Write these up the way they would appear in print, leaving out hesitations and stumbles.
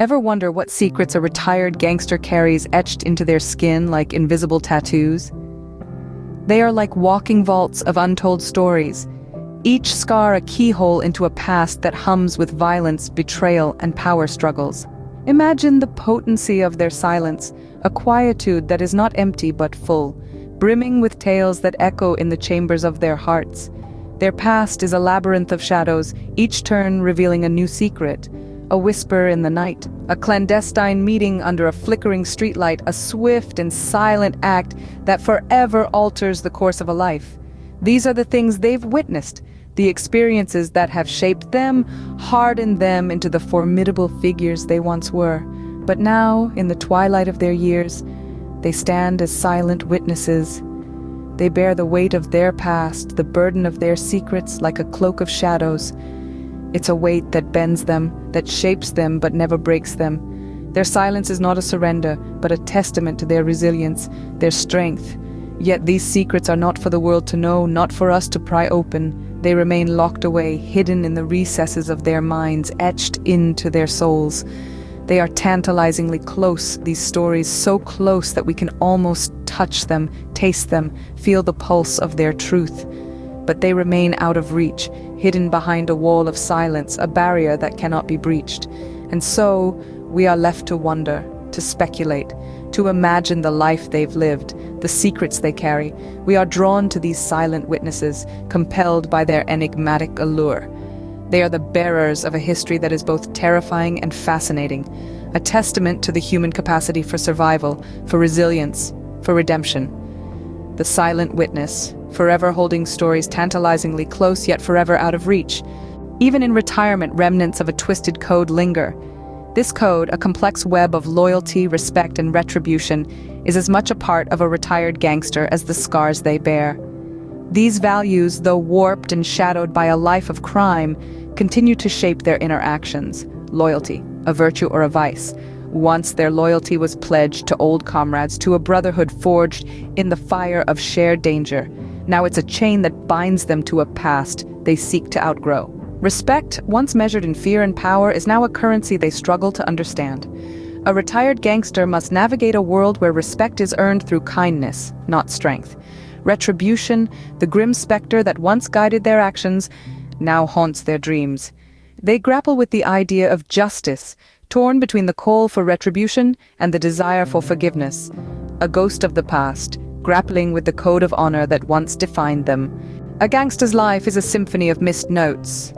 Ever wonder what secrets a retired gangster carries etched into their skin like invisible tattoos? They are like walking vaults of untold stories, each scar a keyhole into a past that hums with violence, betrayal, and power struggles. Imagine the potency of their silence, a quietude that is not empty but full, brimming with tales that echo in the chambers of their hearts. Their past is a labyrinth of shadows, each turn revealing a new secret. A whisper in the night, a clandestine meeting under a flickering streetlight, a swift and silent act that forever alters the course of a life. These are the things they've witnessed, the experiences that have shaped them, hardened them into the formidable figures they once were. But now, in the twilight of their years, they stand as silent witnesses. They bear the weight of their past, the burden of their secrets like a cloak of shadows. It's a weight that bends them, that shapes them but never breaks them. Their silence is not a surrender, but a testament to their resilience, their strength. Yet these secrets are not for the world to know, not for us to pry open. They remain locked away, hidden in the recesses of their minds, etched into their souls. They are tantalizingly close, these stories, so close that we can almost touch them, taste them, feel the pulse of their truth. But they remain out of reach, hidden behind a wall of silence, a barrier that cannot be breached. And so, we are left to wonder, to speculate, to imagine the life they've lived, the secrets they carry. We are drawn to these silent witnesses, compelled by their enigmatic allure. They are the bearers of a history that is both terrifying and fascinating, a testament to the human capacity for survival, for resilience, for redemption. The silent witness, forever holding stories tantalizingly close yet forever out of reach. Even in retirement, remnants of a twisted code linger. This code, a complex web of loyalty, respect, and retribution, is as much a part of a retired gangster as the scars they bear. These values, though warped and shadowed by a life of crime, continue to shape their interactions. Loyalty, a virtue or a vice. Once their loyalty was pledged to old comrades, to a brotherhood forged in the fire of shared danger. Now it's a chain that binds them to a past they seek to outgrow. Respect, once measured in fear and power, is now a currency they struggle to understand. A retired gangster must navigate a world where respect is earned through kindness, not strength. Retribution, the grim specter that once guided their actions, now haunts their dreams. They grapple with the idea of justice, torn between the call for retribution and the desire for forgiveness. A ghost of the past, grappling with the code of honor that once defined them. A gangster's life is a symphony of missed notes.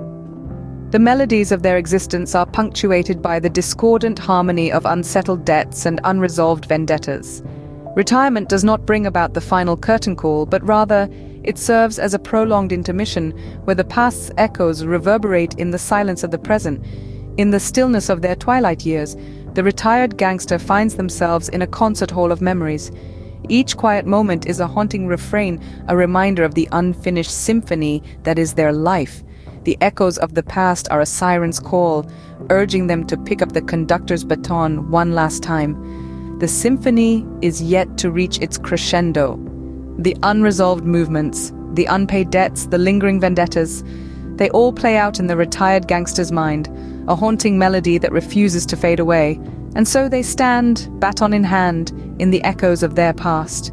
The melodies of their existence are punctuated by the discordant harmony of unsettled debts and unresolved vendettas. Retirement does not bring about the final curtain call, but rather, it serves as a prolonged intermission where the past's echoes reverberate in the silence of the present. In the stillness of their twilight years, the retired gangster finds themselves in a concert hall of memories. Each quiet moment is a haunting refrain, a reminder of the unfinished symphony that is their life. The echoes of the past are a siren's call, urging them to pick up the conductor's baton one last time. The symphony is yet to reach its crescendo. The unresolved movements, the unpaid debts, the lingering vendettas, they all play out in the retired gangster's mind, a haunting melody that refuses to fade away. And so they stand, baton in hand, in the echoes of their past.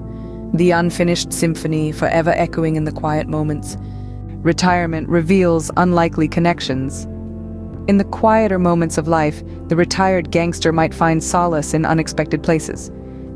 The unfinished symphony forever echoing in the quiet moments. Retirement reveals unlikely connections. In the quieter moments of life, the retired gangster might find solace in unexpected places.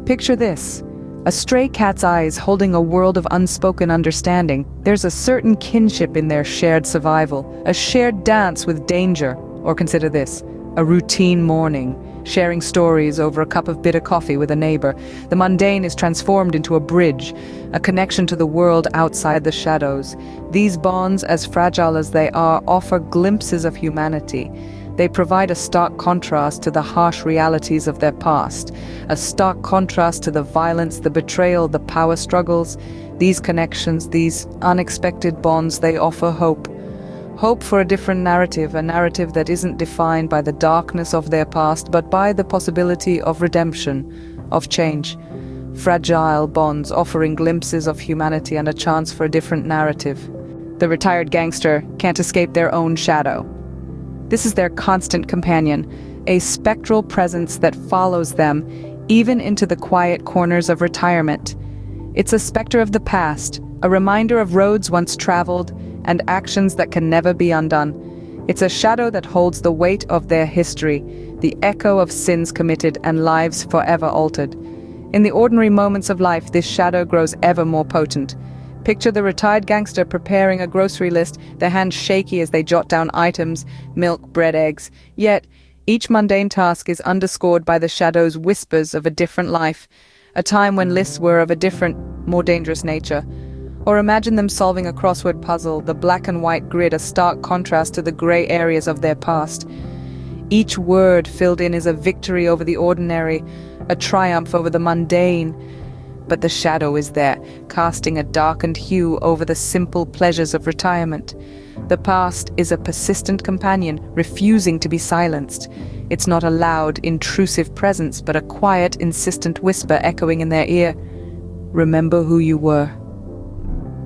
Picture this: a stray cat's eyes holding a world of unspoken understanding. There's a certain kinship in their shared survival, a shared dance with danger. Or consider this: a routine morning, sharing stories over a cup of bitter coffee with a neighbor. The mundane is transformed into a bridge, a connection to the world outside the shadows. These bonds, as fragile as they are, offer glimpses of humanity. They provide a stark contrast to the harsh realities of their past, a stark contrast to the violence, the betrayal, the power struggles. These connections, these unexpected bonds, they offer hope. Hope for a different narrative, a narrative that isn't defined by the darkness of their past, but by the possibility of redemption, of change. Fragile bonds offering glimpses of humanity and a chance for a different narrative. The retired gangster can't escape their own shadow. This is their constant companion, a spectral presence that follows them, even into the quiet corners of retirement. It's a specter of the past, a reminder of roads once traveled and actions that can never be undone. It's a shadow that holds the weight of their history, the echo of sins committed and lives forever altered. In the ordinary moments of life, this shadow grows ever more potent. Picture the retired gangster preparing a grocery list, their hands shaky as they jot down items, milk, bread, eggs. Yet, each mundane task is underscored by the shadow's whispers of a different life, a time when lists were of a different, more dangerous nature. Or imagine them solving a crossword puzzle, the black and white grid a stark contrast to the grey areas of their past. Each word filled in is a victory over the ordinary, a triumph over the mundane. But the shadow is there, casting a darkened hue over the simple pleasures of retirement. The past is a persistent companion, refusing to be silenced. It's not a loud, intrusive presence, but a quiet, insistent whisper echoing in their ear. Remember who you were.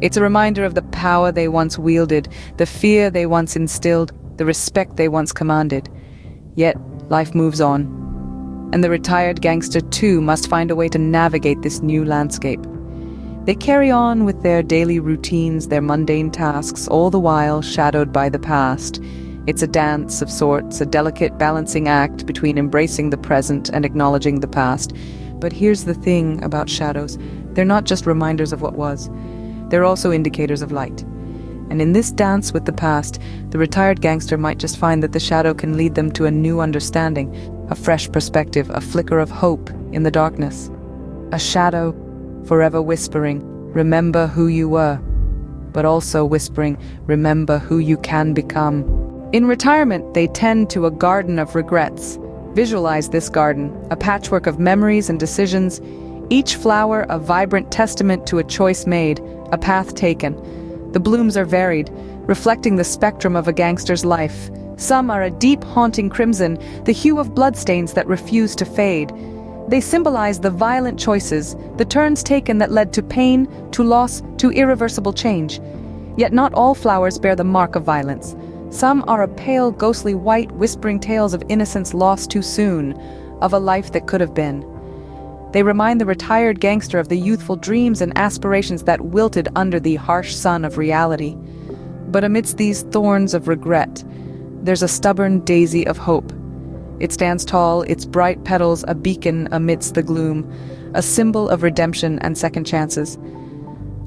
It's a reminder of the power they once wielded, the fear they once instilled, the respect they once commanded. Yet, life moves on. And the retired gangster, too, must find a way to navigate this new landscape. They carry on with their daily routines, their mundane tasks, all the while shadowed by the past. It's a dance of sorts, a delicate balancing act between embracing the present and acknowledging the past. But here's the thing about shadows. They're not just reminders of what was. They're also indicators of light. And in this dance with the past, the retired gangster might just find that the shadow can lead them to a new understanding, a fresh perspective, a flicker of hope in the darkness. A shadow, forever whispering, remember who you were, but also whispering, remember who you can become. In retirement, they tend to a garden of regrets. Visualize this garden, a patchwork of memories and decisions, each flower a vibrant testament to a choice made, a path taken. The blooms are varied, reflecting the spectrum of a gangster's life. Some are a deep, haunting crimson, the hue of bloodstains that refuse to fade. They symbolize the violent choices, the turns taken that led to pain, to loss, to irreversible change. Yet not all flowers bear the mark of violence. Some are a pale, ghostly white, whispering tales of innocence lost too soon, of a life that could have been. They remind the retired gangster of the youthful dreams and aspirations that wilted under the harsh sun of reality. But amidst these thorns of regret, there's a stubborn daisy of hope. It stands tall, its bright petals a beacon amidst the gloom, a symbol of redemption and second chances.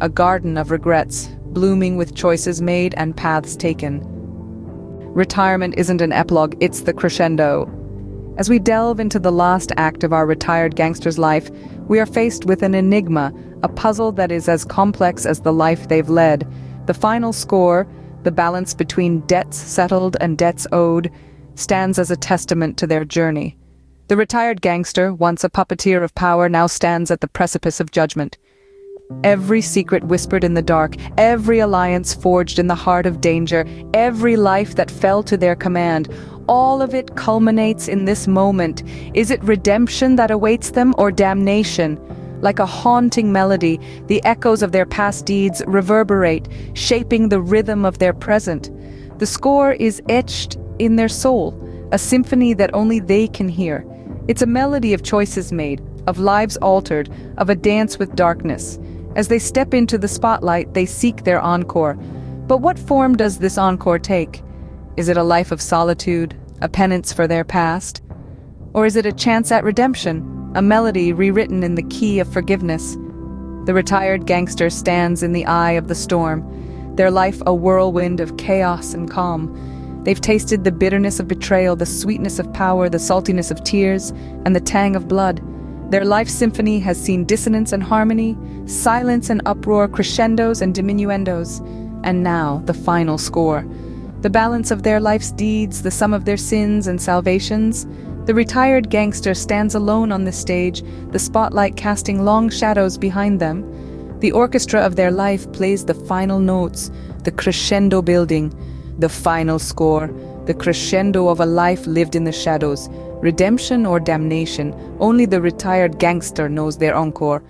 A garden of regrets, blooming with choices made and paths taken. Retirement isn't an epilogue, it's the crescendo. As we delve into the last act of our retired gangster's life, we are faced with an enigma, a puzzle that is as complex as the life they've led. The final score, the balance between debts settled and debts owed, stands as a testament to their journey. The retired gangster, once a puppeteer of power, now stands at the precipice of judgment. Every secret whispered in the dark, every alliance forged in the heart of danger, every life that fell to their command, all of it culminates in this moment. Is it redemption that awaits them or damnation? Like a haunting melody, the echoes of their past deeds reverberate, shaping the rhythm of their present. The score is etched in their soul, a symphony that only they can hear. It's a melody of choices made, of lives altered, of a dance with darkness. As they step into the spotlight, they seek their encore. But what form does this encore take? Is it a life of solitude, a penance for their past? Or is it a chance at redemption, a melody rewritten in the key of forgiveness? The retired gangster stands in the eye of the storm, their life a whirlwind of chaos and calm. They've tasted the bitterness of betrayal, the sweetness of power, the saltiness of tears, and the tang of blood. Their life symphony has seen dissonance and harmony, silence and uproar, crescendos and diminuendos. And now, the final score. The balance of their life's deeds, the sum of their sins and salvations. The retired gangster stands alone on this stage, the spotlight casting long shadows behind them. The orchestra of their life plays the final notes, the crescendo building, the final score, the crescendo of a life lived in the shadows. Redemption or damnation, only the retired gangster knows their encore.